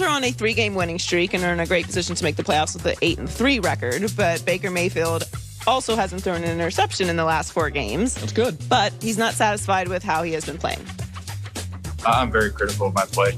Are on a 3-game winning streak and are in a great position to make the playoffs with an 8-3 record. But Baker Mayfield also hasn't thrown an interception in the last 4 games. That's good. But he's not satisfied with how he has been playing. I'm very critical of my play.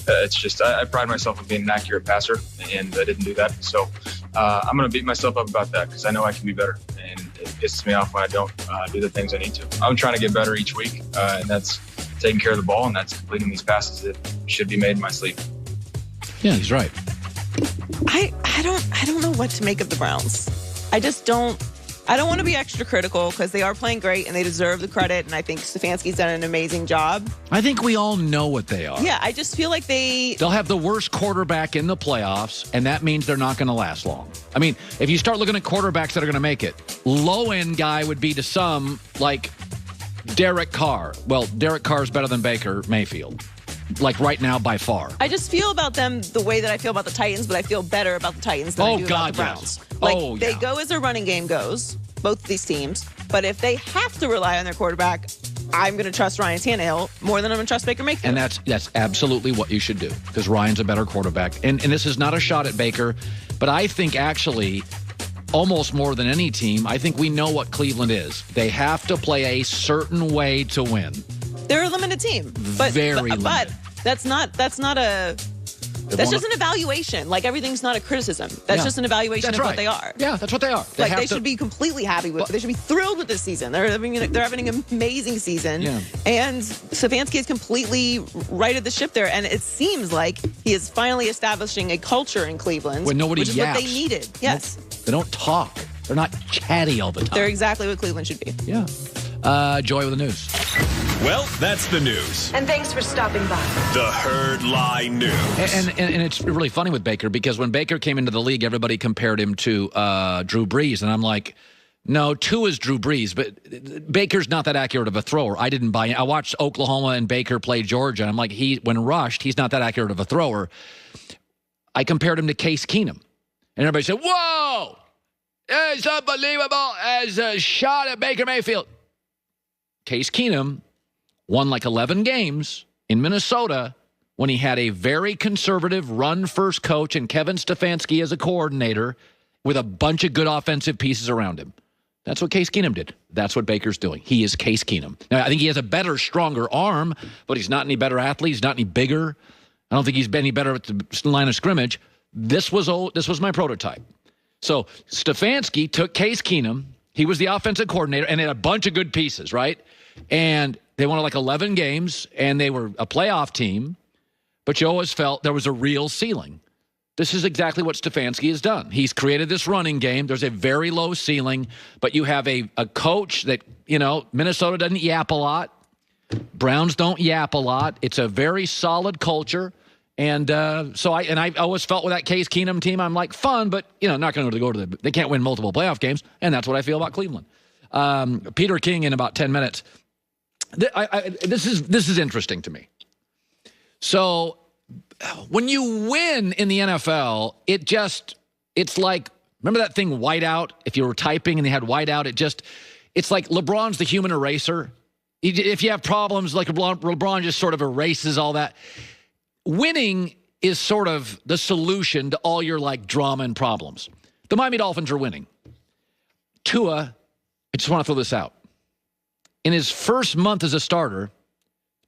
It's just I pride myself on being an accurate passer, and I didn't do that. So I'm going to beat myself up about that because I know I can be better, and it pisses me off when I don't do the things I need to. I'm trying to get better each week, and that's taking care of the ball, and that's completing these passes that should be made in my sleep. Yeah, he's right. I don't know what to make of the Browns. I don't want to be extra critical because they are playing great and they deserve the credit, and I think Stefanski's done an amazing job. I think we all know what they are. Yeah, I just feel like they'll have the worst quarterback in the playoffs, and that means they're not going to last long. I mean, if you start looking at quarterbacks that are going to make it, low-end guy would be to some like Derek Carr. Well, Derek Carr is better than Baker Mayfield. Like right now, by far. I just feel about them the way that I feel about the Titans, but I feel better about the Titans than I do about the Browns. Yes. They go as their running game goes, both of these teams. But if they have to rely on their quarterback, I'm going to trust Ryan Tannehill more than I'm going to trust Baker Mayfield. And that's absolutely what you should do because Ryan's a better quarterback. And this is not a shot at Baker, but I think actually almost more than any team, I think we know what Cleveland is. They have to play a certain way to win. They're a limited team. But that's just an evaluation. Like, everything's not a criticism. That's just an evaluation of what they are. Yeah, that's what they are. They should be completely happy with it. They should be thrilled with this season. They're having an amazing season. Yeah. And Stefanski has completely righted the ship there. And it seems like he is finally establishing a culture in Cleveland. When nobody which is yaps. what they needed. Yes. They don't talk. They're not chatty all the time. They're exactly what Cleveland should be. Yeah. Joy with the news. Well, that's the news. And thanks for stopping by. The Herd Line News. And it's really funny with Baker because when Baker came into the league, everybody compared him to Drew Brees. And I'm like, no, Tua is Drew Brees, but Baker's not that accurate of a thrower. I didn't buy it. I watched Oklahoma and Baker play Georgia. And I'm like, when rushed, he's not that accurate of a thrower. I compared him to Case Keenum. And everybody said, whoa, it's unbelievable as a shot at Baker Mayfield. Case Keenum won like 11 games in Minnesota when he had a very conservative run-first coach and Kevin Stefanski as a coordinator with a bunch of good offensive pieces around him. That's what Case Keenum did. That's what Baker's doing. He is Case Keenum. Now, I think he has a better, stronger arm, but he's not any better athlete. He's not any bigger. I don't think he's any better at the line of scrimmage. This was my prototype. So Stefanski took Case Keenum. He was the offensive coordinator and had a bunch of good pieces, right? And they won like 11 games, and they were a playoff team. But you always felt there was a real ceiling. This is exactly what Stefanski has done. He's created this running game. There's a very low ceiling, but you have a coach that, Minnesota doesn't yap a lot. Browns don't yap a lot. It's a very solid culture. And so I always felt with that Case Keenum team, I'm like, fun, but, not going to go to they can't win multiple playoff games. And that's what I feel about Cleveland. Peter King in about 10 minutes. This is interesting to me. So when you win in the NFL, it's like, remember that thing whiteout? If you were typing and they had whiteout, it's like LeBron's the human eraser. If you have problems, like LeBron just sort of erases all that. Winning is sort of the solution to all your like drama and problems. The Miami Dolphins are winning. Tua, I just want to throw this out. In his first month as a starter,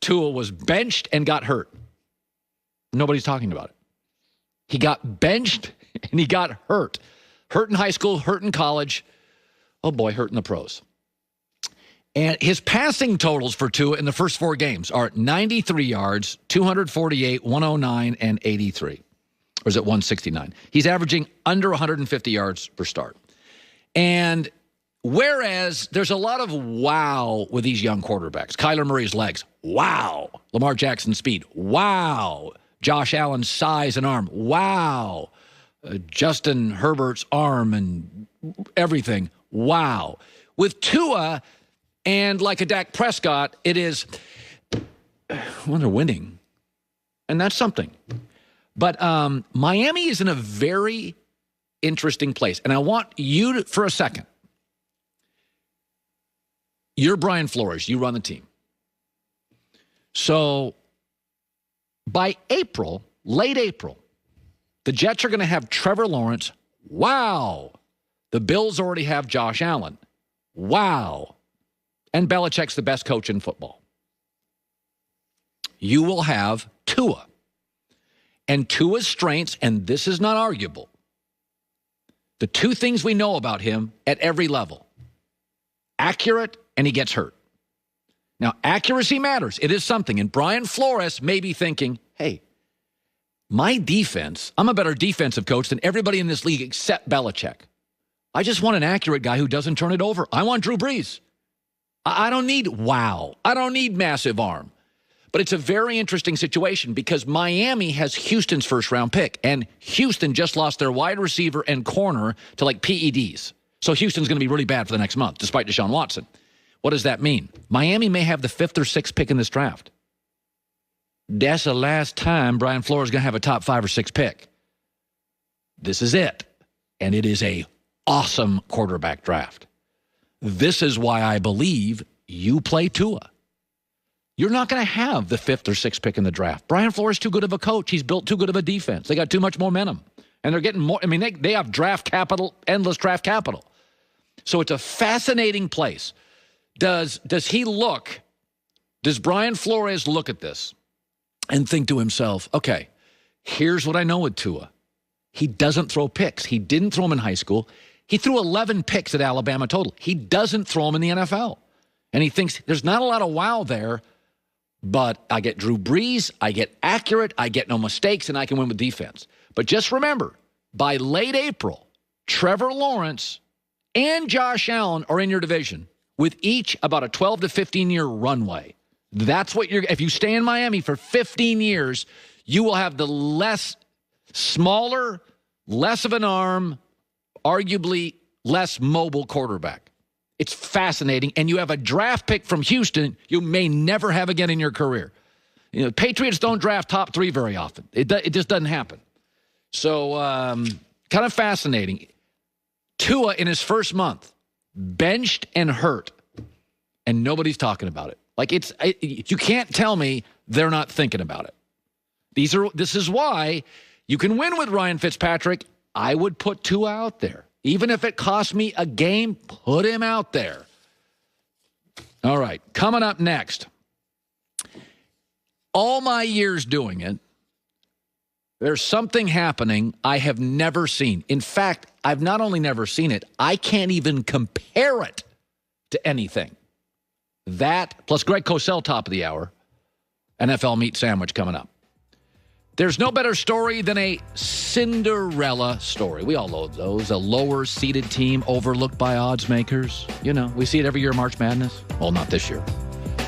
Tua was benched and got hurt. Nobody's talking about it. He got benched and he got hurt. Hurt in high school, hurt in college. Oh boy, hurt in the pros. And his passing totals for Tua in the first 4 games are 93 yards, 248, 109, and 83. Or is it 169? He's averaging under 150 yards per start. And whereas there's a lot of wow with these young quarterbacks. Kyler Murray's legs, wow. Lamar Jackson's speed, wow. Josh Allen's size and arm, wow. Justin Herbert's arm and everything, wow. With Tua and like a Dak Prescott, it is, well, they're winning. And that's something. But Miami is in a very interesting place. And I want you to, for a second, you're Brian Flores. You run the team. So by April, late April, the Jets are going to have Trevor Lawrence. Wow. The Bills already have Josh Allen. Wow. And Belichick's the best coach in football. You will have Tua. And Tua's strengths, and this is not arguable, the two things we know about him at every level: accurate and he gets hurt. Now, accuracy matters. It is something. And Brian Flores may be thinking, hey, my defense, I'm a better defensive coach than everybody in this league except Belichick. I just want an accurate guy who doesn't turn it over. I want Drew Brees. I don't need wow. I don't need massive arm. But it's a very interesting situation because Miami has Houston's first-round pick, and Houston just lost their wide receiver and corner to, like, PEDs. So Houston's going to be really bad for the next month, despite Deshaun Watson. What does that mean? Miami may have the 5th or 6th pick in this draft. That's the last time Brian Flores is going to have a top 5 or 6 pick. This is it. And it is a awesome quarterback draft. This is why I believe you play Tua. You're not going to have the 5th or 6th pick in the draft. Brian Flores is too good of a coach. He's built too good of a defense. They got too much momentum. And they're getting more. I mean, they have draft capital, endless draft capital. So it's a fascinating place. Does Brian Flores look at this and think to himself, okay, here's what I know with Tua. He doesn't throw picks. He didn't throw them in high school. He threw 11 picks at Alabama total. He doesn't throw them in the NFL. And he thinks there's not a lot of wow there, but I get Drew Brees, I get accurate, I get no mistakes, and I can win with defense. But just remember, by late April, Trevor Lawrence and Josh Allen are in your division with each about a 12 to 15-year runway. That's what if you stay in Miami for 15 years, you will have the smaller, less of an arm, arguably less mobile quarterback. It's fascinating, and you have a draft pick from Houston you may never have again in your career. You know, Patriots don't draft top 3 very often. It just doesn't happen. So, kind of fascinating. Tua, in his first month, benched and hurt, and nobody's talking about it. Like, you can't tell me they're not thinking about it. This is why you can win with Ryan Fitzpatrick. I would put Tua out there. Even if it costs me a game, put him out there. All right, coming up next. All my years doing it, there's something happening I have never seen. In fact, I've not only never seen it, I can't even compare it to anything. That, plus Greg Cosell, top of the hour, NFL meat sandwich coming up. There's no better story than a Cinderella story. We all know those. A lower-seeded team overlooked by odds makers. You know, we see it every year in March Madness. Well, not this year.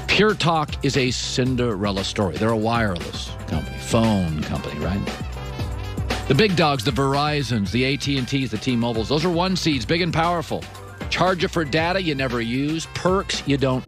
Pure Talk is a Cinderella story. They're a wireless company, phone company, right? The big dogs, the Verizons, the AT&Ts, the T-Mobiles, those are 1 seeds, big and powerful. Charge you for data you never use, perks you don't